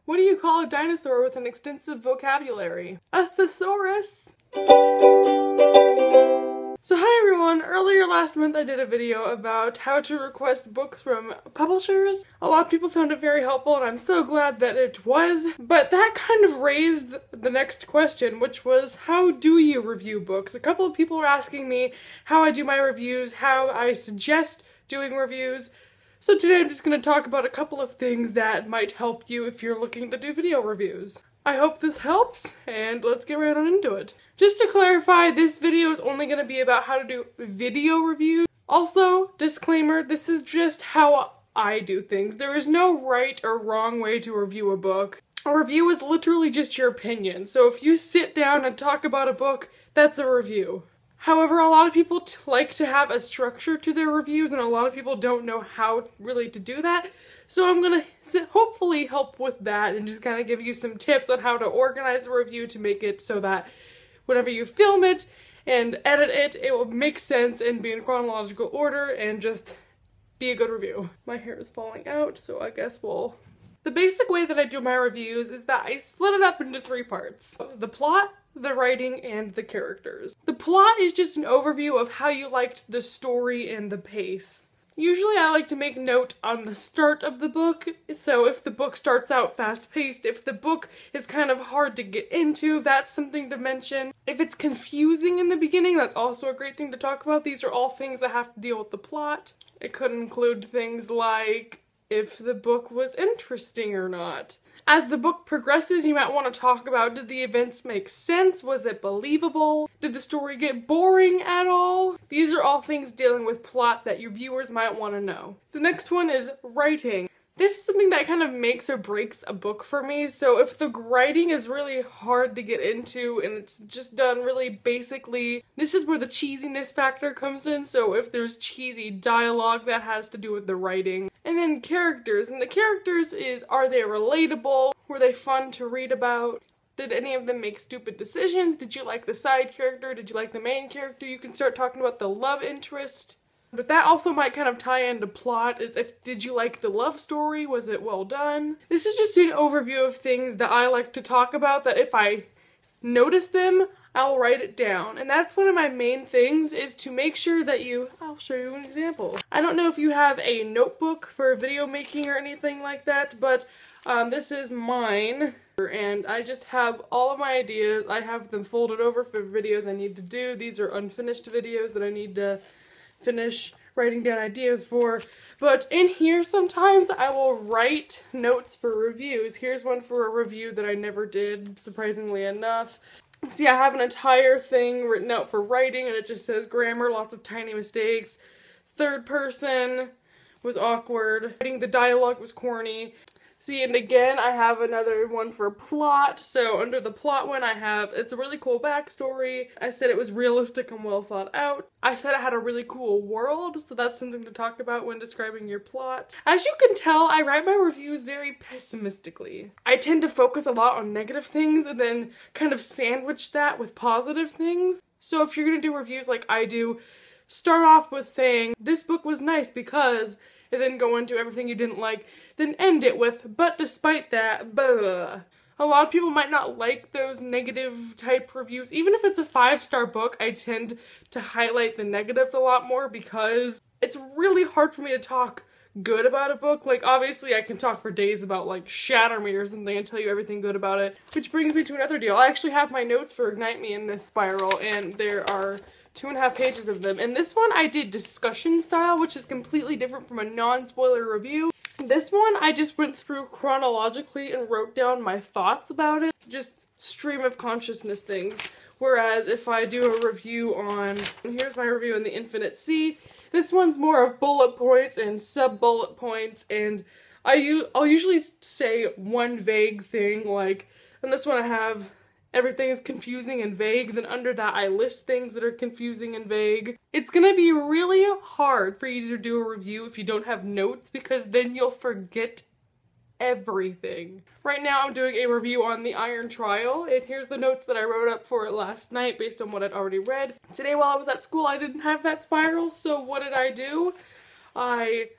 What do you call a dinosaur with an extensive vocabulary? A thesaurus. So hi everyone, earlier last month I did a video about how to request books from publishers. A lot of people found it very helpful and I'm so glad that it was. But that kind of raised the next question, which was, how do you review books? A couple of people were asking me how I do my reviews, how I suggest doing reviews. So today I'm just going to talk about a couple of things that might help you if you're looking to do video reviews. I hope this helps, and let's get right on into it. Just to clarify, this video is only going to be about how to do video reviews. Also, disclaimer, this is just how I do things. There is no right or wrong way to review a book. A review is literally just your opinion, so if you sit down and talk about a book, that's a review. However, a lot of people like to have a structure to their reviews, and a lot of people don't know how really to do that. So I'm gonna hopefully help with that and just kind of give you some tips on how to organize a review to make it so that whenever you film it and edit it, it will make sense and be in chronological order and just be a good review. My hair is falling out, so I guess we'll... The basic way that I do my reviews is that I split it up into 3 parts. The plot, the writing, and the characters. The plot is just an overview of how you liked the story and the pace. Usually I like to make note on the start of the book, so if the book starts out fast-paced, if the book is kind of hard to get into, that's something to mention. If it's confusing in the beginning, that's also a great thing to talk about. These are all things that have to deal with the plot. It could include things like if the book was interesting or not. As the book progresses, you might want to talk about, did the events make sense? Was it believable? Did the story get boring at all? These are all things dealing with plot that your viewers might want to know. The next one is writing. This is something that kind of makes or breaks a book for me, so if the writing is really hard to get into and it's just done really basically, this is where the cheesiness factor comes in, so if there's cheesy dialogue, that has to do with the writing. And then characters, and the characters is, are they relatable? Were they fun to read about? Did any of them make stupid decisions? Did you like the side character? Did you like the main character? You can start talking about the love interest. But that also might kind of tie into plot, is if, did you like the love story? Was it well done? This is just an overview of things that I like to talk about, that if I notice them, I'll write it down. And that's one of my main things, is to make sure that I'll show you an example. I don't know if you have a notebook for video making or anything like that, but this is mine. And I just have all of my ideas. I have them folded over for videos I need to do. These are unfinished videos that I need to finish writing down ideas for, but in here sometimes I will write notes for reviews. Here's one for a review that I never did, surprisingly enough. See, I have an entire thing written out for writing and it just says grammar, lots of tiny mistakes. Third person was awkward. Writing the dialogue was corny. See, and again, I have another one for plot. So under the plot one, I have, it's a really cool backstory. I said it was realistic and well thought out. I said it had a really cool world, so that's something to talk about when describing your plot. As you can tell, I write my reviews very pessimistically. I tend to focus a lot on negative things and then kind of sandwich that with positive things. So if you're gonna do reviews like I do, start off with saying, this book was nice because, and then go into everything you didn't like, then end it with, but despite that, blah, blah, blah. A lot of people might not like those negative type reviews. Even if it's a 5-star book, I tend to highlight the negatives a lot more because it's really hard for me to talk good about a book. Like, obviously I can talk for days about like Shatter Me or something and tell you everything good about it, which brings me to another deal. I actually have my notes for Ignite Me in this spiral, and there are 2.5 pages of them. And this one I did discussion style, which is completely different from a non-spoiler review. This one I just went through chronologically and wrote down my thoughts about it. Just stream of consciousness things. Whereas if I do a review on, and here's my review on The Infinite Sea, this one's more of bullet points and sub-bullet points, and I'll usually say one vague thing, like, and this one I have, everything is confusing and vague, then under that I list things that are confusing and vague. It's gonna be really hard for you to do a review if you don't have notes, because then you'll forget everything. Right now I'm doing a review on The Iron Trial, and here's the notes that I wrote up for it last night based on what I'd already read. Today while I was at school I didn't have that spiral, so what did I do? I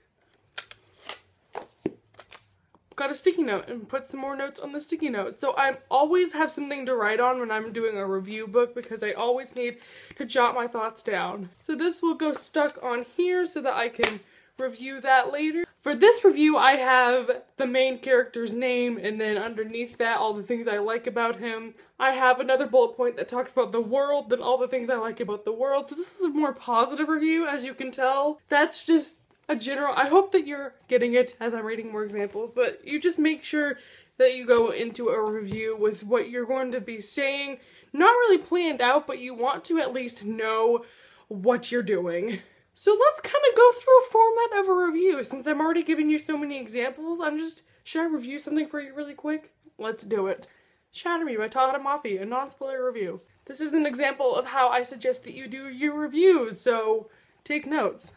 got a sticky note and put some more notes on the sticky note. So I always have something to write on when I'm doing a review book because I always need to jot my thoughts down. So this will go stuck on here so that I can review that later. For this review, I have the main character's name, and then underneath that, all the things I like about him. I have another bullet point that talks about the world, then all the things I like about the world. So this is a more positive review, as you can tell. That's just a general, I hope that you're getting it as I'm reading more examples, but you just make sure that you go into a review with what you're going to be saying. Not really planned out, but you want to at least know what you're doing. So let's kind of go through a format of a review. Since I'm already giving you so many examples, should I review something for you really quick? Let's do it. Shatter Me by Tahara Mafi, a non-spoiler review. This is an example of how I suggest that you do your reviews, so take notes.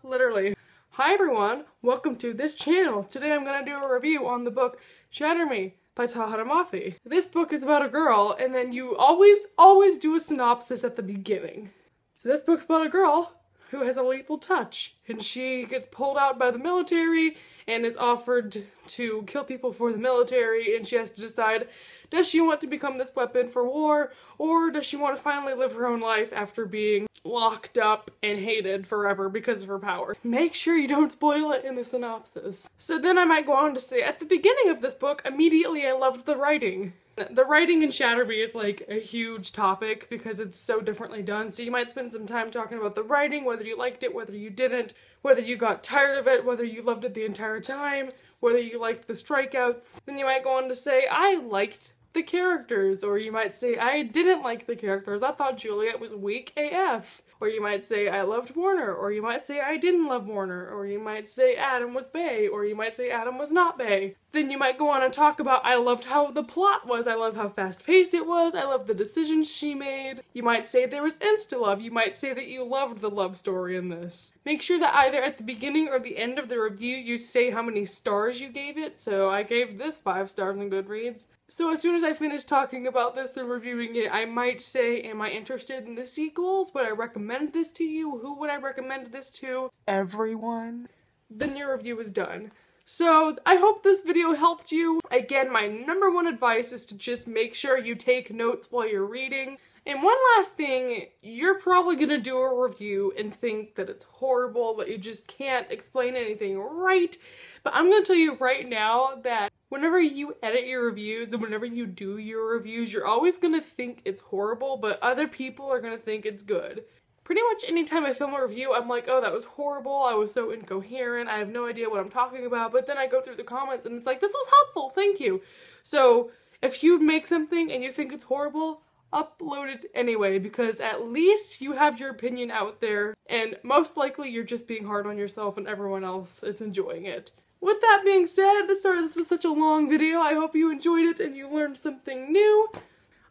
Literally. Hi everyone, welcome to this channel. Today I'm gonna do a review on the book Shatter Me by Tahara Mafi. This book is about a girl, and then you always do a synopsis at the beginning. So this book's about a girl who has a lethal touch, and she gets pulled out by the military and is offered to kill people for the military, and she has to decide, does she want to become this weapon for war, or does she want to finally live her own life after being locked up and hated forever because of her power. Make sure you don't spoil it in the synopsis. So then I might go on to say, at the beginning of this book, immediately I loved the writing. The writing in Shatter Me is like a huge topic because it's so differently done, so you might spend some time talking about the writing, whether you liked it, whether you didn't, whether you got tired of it, whether you loved it the entire time, whether you liked the strikeouts. Then you might go on to say, I liked the characters, or you might say, I didn't like the characters, I thought Juliet was weak AF. Or you might say, I loved Warner, or you might say, I didn't love Warner, or you might say, Adam was bae, or you might say, Adam was not bae. Then you might go on and talk about, I loved how the plot was, I love how fast-paced it was, I love the decisions she made. You might say there was insta-love, you might say that you loved the love story in this. Make sure that either at the beginning or the end of the review you say how many stars you gave it, so I gave this 5 stars in Goodreads. So as soon as I finish talking about this and reviewing it, I might say, am I interested in the sequels? Would I recommend this to you? Who would I recommend this to? Everyone. Then your review is done. So I hope this video helped you. Again, my #1 advice is to just make sure you take notes while you're reading. And one last thing, you're probably gonna do a review and think that it's horrible, but you just can't explain anything right. But I'm gonna tell you right now that whenever you edit your reviews and whenever you do your reviews, you're always gonna think it's horrible, but other people are gonna think it's good. Pretty much anytime I film a review, I'm like, oh, that was horrible, I was so incoherent, I have no idea what I'm talking about, but then I go through the comments and it's like, this was helpful, thank you. So if you make something and you think it's horrible, upload it anyway, because at least you have your opinion out there, and most likely you're just being hard on yourself and everyone else is enjoying it. With that being said, sorry this was such a long video, I hope you enjoyed it and you learned something new.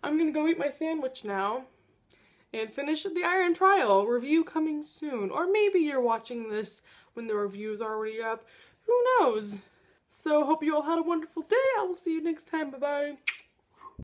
I'm gonna go eat my sandwich now and finish the Iron Trial. Review coming soon. Or maybe you're watching this when the review is already up. Who knows? So hope you all had a wonderful day. I will see you next time. Bye-bye.